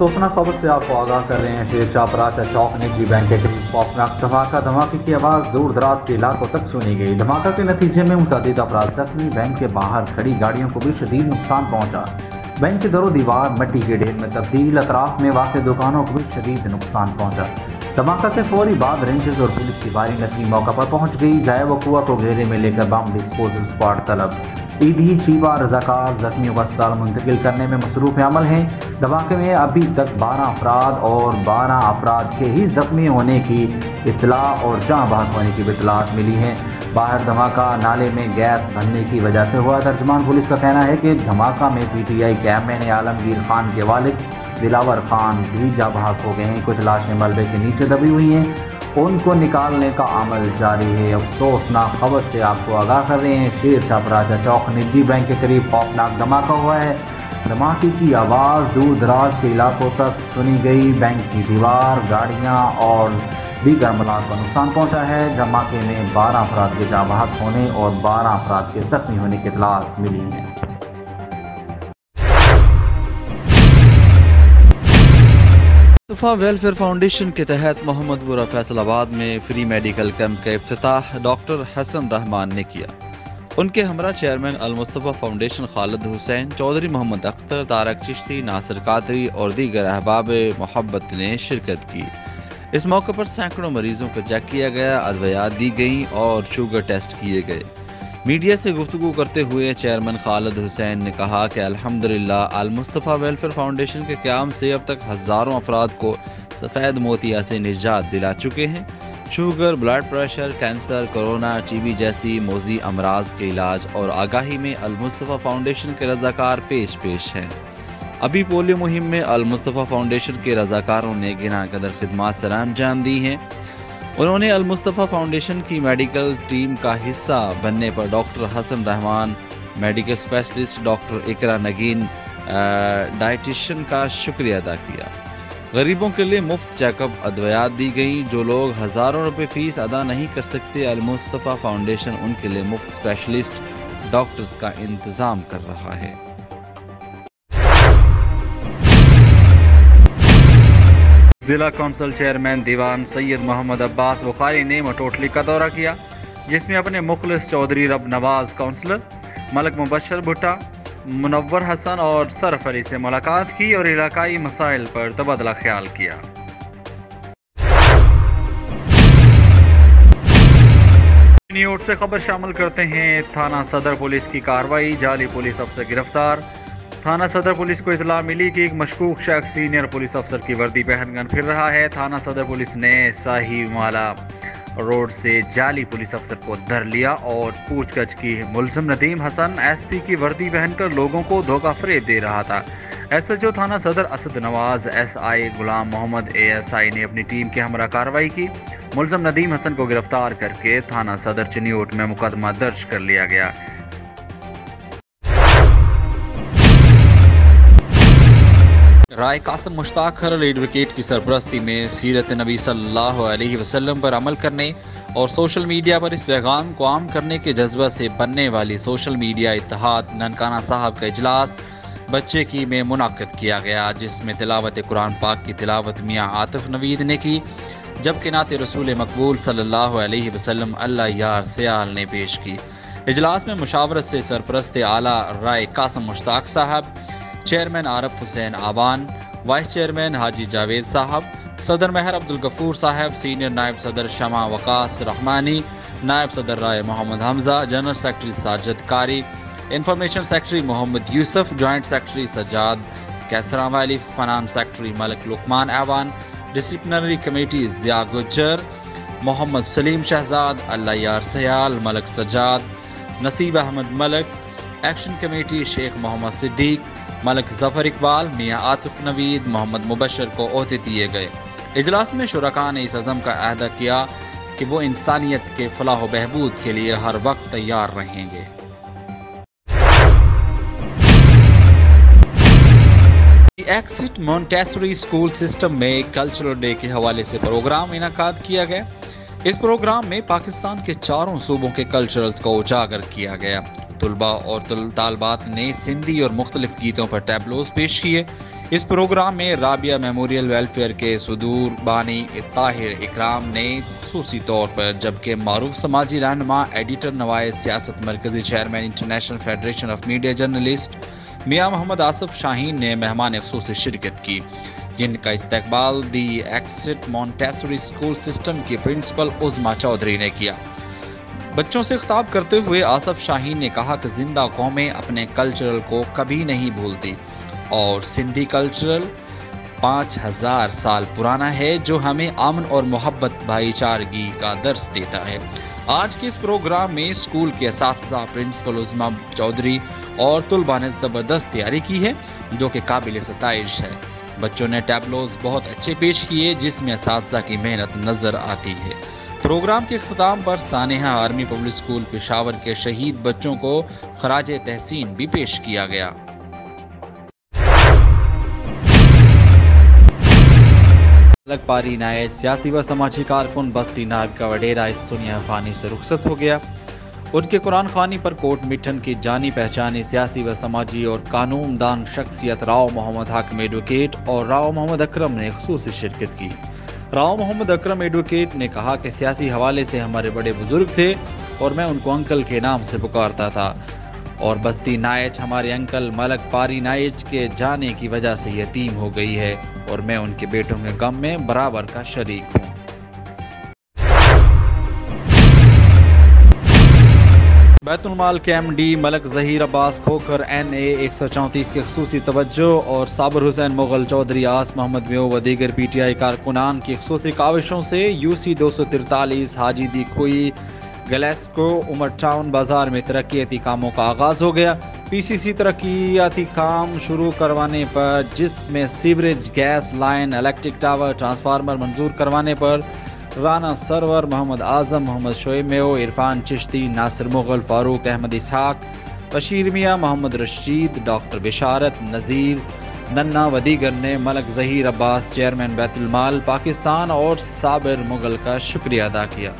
अफसोसनाक खबर से आपको आगाह कर रहे हैं। शेर शाह पराचा चौक निजी बैंक के करीब खौफनाक धमाके की आवाज़ दूर दराज के इलाकों तक सुनी गई। धमाका के नतीजे में मुतअद्दिद अफराद जख्मी, बैंक के बाहर खड़ी गाड़ियों को भी शदीद नुकसान पहुंचा। बैंक के दरो दीवार मिट्टी के ढेर में तब्दील, अतराफ में वाक़ दुकानों को भी शदीद नुकसान पहुंचा। धमाका के फौरी बाद रेंजर्स और पुलिस की भारी नफरी मौका पर पहुंच गई। जाए वक़ुआ को घेरे में लेकर बम डिस्पोजल स्क्वाड तलब। ईदी शीबा रजाकार जख्मियों को अस्पताल मुंतकिल करने में मसरूफ़ अमल हैं। धमाके में अभी तक 12 अफराद और 12 अफराद के ही जख्मी होने की इत्तलाह और जाँ बहक होने की इत्तलात मिली हैं। बाहर धमाका नाले में गैस भरने की वजह से हुआ। तर्जुमान पुलिस का कहना है कि धमाका में PTI कैमरे आलमगीर खान के वालिद दिलावर खान भी जाँ बहक हो गए हैं। कुछ लाशें मलबे के नीचे दबी हुई हैं, उनको निकालने का अमल जारी है। अफसोसनाक खबर से आपको आगाह कर रहे हैं। शेर शाह पराचा चौक निजी बैंक के करीब खौफनाक धमाका हुआ है। धमाके की आवाज़ दूर दराज के इलाकों तक सुनी गई। बैंक की दीवार, गाड़ियां और दीगर अमलाक को नुकसान पहुंचा है। धमाके में 12 अफराद के जाँ बहक होने और 12 अफराद के जख्मी होने की इत्तलात मिली हैं। मुस्तफा वेलफेयर फाउंडेशन के तहत मोहम्मदपुरा फैसलाबाद में फ्री मेडिकल कैंप का इफ्तिताह डॉक्टर हसन रहमान ने किया। उनके हमरा चेयरमैन अल मुस्तफा फाउंडेशन खालिद हुसैन, चौधरी मोहम्मद अख्तर, तारक चिश्ती, नासिर कादरी और दीगर अहबाब मोहब्बत ने शिरकत की। इस मौके पर सैकड़ों मरीजों को चेक किया गया, अदवियात दी गईं और शुगर टेस्ट किए गए। मीडिया से गुफ्तगू करते हुए चेयरमैन खालिद हुसैन ने कहा कि अल्हम्दुलिल्लाह अल मुस्तफा वेलफेयर फाउंडेशन के क़याम से अब तक हज़ारों अफराद को सफ़ेद मोतिया से निजात दिला चुके हैं। Sugar, blood pressure, cancer, corona, TB जैसी मोज़ी अमराज के इलाज और आगाही में अल मुस्तफा फाउंडेशन के रज़ाकार पेश हैं। अभी पोलियो मुहिम में अल मुस्तफा फाउंडेशन के रज़ाकारों ने गिना कदर खिदमात सर अंजाम दी हैं। उन्होंने अल मुस्तफा फाउंडेशन की मेडिकल टीम का हिस्सा बनने पर doctor Hasan Rehman, medical specialist doctor Iqra Nageen, dietitian का शुक्रिया अदा किया। गरीबों के लिए मुफ्त चेकअप, अदवियात दी गई। जो लोग हज़ारों रुपए फीस अदा नहीं कर सकते, अल मुस्तफा फाउंडेशन उनके लिए मुफ्त स्पेशलिस्ट डॉक्टर्स का इंतज़ाम कर रहा है। जिला कौंसिल चेयरमैन दीवान सैयद मोहम्मद अब्बास बुखारी ने मटोटली का दौरा किया, जिसमें अपने मुखलिस चौधरी रब नवाज काउंसलर, मलक मुबशर भुट्टा, मुनव्वर हसन और सरफ अली से मुलाकात की और इलाकाई मसाइल पर तबादला ख्याल किया। न्यूज़ से खबर शामिल करते हैं। थाना सदर पुलिस की कार्रवाई, जाली पुलिस अफसर गिरफ्तार। थाना सदर पुलिस को इतला मिली कि एक मशकूक शख्स सीनियर पुलिस अफसर की वर्दी पहनकर फिर रहा है। थाना सदर पुलिस ने साहिवाला रोड से जाली पुलिस अफसर को धर लिया और पूछताछ की। मुलजिम नदीम हसन SP की वर्दी पहनकर लोगों को धोखा फरेब दे रहा था। SHO थाना सदर असद नवाज, SI गुलाम मोहम्मद ASI ने अपनी टीम के हमरा कार्रवाई की। मुलजिम नदीम हसन को गिरफ्तार करके थाना सदर चिन्योट में मुकदमा दर्ज कर लिया गया। राय कासिम मुश्ताक खरल एडवोकेट की सरपरस्ती में सीरत नबी सल्लल्लाहु अलैहि वसल्लम पर अमल करने और सोशल मीडिया पर इस पैगाम को आम करने के जज्बा से बनने वाली सोशल मीडिया इत्तेहाद ननकाना साहब का इजलास बच्चे की में मुनाकिद किया गया, जिसमें तिलावत कुरान पाक की तिलावत मियाँ आतिफ नवीद ने की, जबकि नाते रसूल मकबूल सल्लल्लाहु अलैहि वसल्लम अल्लाह यार सयाल ने पेश की। इजलास में मुशावरत से सरपरस्त आला राय कासिम मुश्ताक साहब, चेयरमैन आरफ हुसैन आबान, वाइस चेयरमैन हाजी जावेद साहब, सदर महर अब्दुल गफूर साहब, सीनियर नायब सदर शमा वकास रहमानी, नायब सदर Rai Mohammad Hamza, general secretary Sajid Qari, information secretary Mohammad Yousuf, joint secretary Sajjad Kaisarawali, finance secretary Malik Luqman Awan, disciplinary committee Zia Gujjar, Mohammad Salim Shahzad, Allah Yar Sayal, Malak Sajjad, Naseeb Ahmed Malak, action committee Sheikh Mohammad Siddique, Malak Zafar Iqbal, Mian Atif Naveed, Mohammad Mubashar को ओहदे दिए गए। इजलास में शुरका ने इस अज़म का अहदा किया कि वो इंसानियत के फलाह व बहबूद के लिए हर वक्त तैयार रहेंगे। एक्सिट मॉन्टेसरी स्कूल सिस्टम में कल्चरल डे के हवाले से प्रोग्राम इनकाद किया गया। इस प्रोग्राम में पाकिस्तान के चारों सूबों के कल्चरल्स को उजागर किया गया। तुलबा और तालबात ने सिंधी और मुख्तलिफ गीतों पर टैबलोज पेश किए। इस प्रोग्राम में राबिया मेमोरियल वेलफेयर के सुदूर बानी ताहिर इकराम ने खुसूसी तौर पर, जबकि मारूफ समाजी रहनुमा एडिटर नवाइज सियासत मरकजी chairman international federation of media journalist मियाँ मोहम्मद आसिफ शाहीन ने मेहमान खुसूसी शिरकत की, जिनका इस्तकबाल दी एक्सिट मॉन्टेसरी स्कूल सिस्टम की प्रिंसिपल उज़मा चौधरी ने किया। बच्चों से खिताब करते हुए आसिफ शाहीन ने कहा कि जिंदा कौमें अपने कल्चरल को कभी नहीं भूलती और सिंधी कल्चरल 5000 साल पुराना है, जो हमें अमन और मोहब्बत भाईचारगी का दर्स देता है। आज के इस प्रोग्राम में स्कूल के असातिज़ा, प्रिंसिपल उज़मा चौधरी और तुलबा ने ज़बरदस्त तैयारी की है, जो कि काबिल सताइश है। बच्चों ने टैबलोज बहुत अच्छे पेश किए, जिसमें असातिज़ा की मेहनत नजर आती है। प्रोग्राम के इख्तिताम पर सानेहा आर्मी पब्लिक स्कूल पेशावर के शहीद बच्चों को खराजे तहसीन भी पेश किया गया। मलक पारी नायज सियासी व समाजी कारकुन बस्ती नायब का वडेरा इस दुनिया फानी से रुखसत हो गया। उनके कुरान खानी पर कोट मिठन की जानी पहचानी सियासी व समाजी और कानूनदान शख्सियत राव मोहम्मद हाकिम एडवोकेट और राव मोहम्मद अकरम ने खुसूसी शिरकत की। राव मोहम्मद अकरम एडवोकेट ने कहा कि सियासी हवाले से हमारे बड़े बुजुर्ग थे और मैं उनको अंकल के नाम से पुकारता था, और बस्ती नायज हमारे अंकल मलक पारी नायज के जाने की वजह से यतीम हो गई है और मैं उनके बेटों के गम में बराबर का शरीक हूँ। बैतुलमाल के एमडी मलक ज़हीर अब्बास खोखर NA 134 की खुसूसी तवज्जो और साबिर हुसैन मुगल चौधरी, आस मोहम्मद म्यो व दीगर PTI कारकुनान की खुसूसी काविशों से UC 243 हाजी दी खोई गलेस्को उमर टाउन बाजार में तरक्याती कामों का आगाज़ हो गया। PCC तरक्याती काम शुरू करवाने पर, जिसमें sewerage, gas line, electric tower, transformer मंजूर करवाने पर राना सरवर, मोहम्मद आजम, मोहम्मद शोएब मेो, इरफान चिश्ती, नासिर मुगल, फारूक अहमद इसहाक, बशीर मियाँ, मोहम्मद रशीद, डॉक्टर बिशारत, नज़ीर नन्ना व दीगर ने मलक ज़हीर अब्बास चेयरमैन बैतुल माल पाकिस्तान और साबिर मुगल का शुक्रिया अदा किया।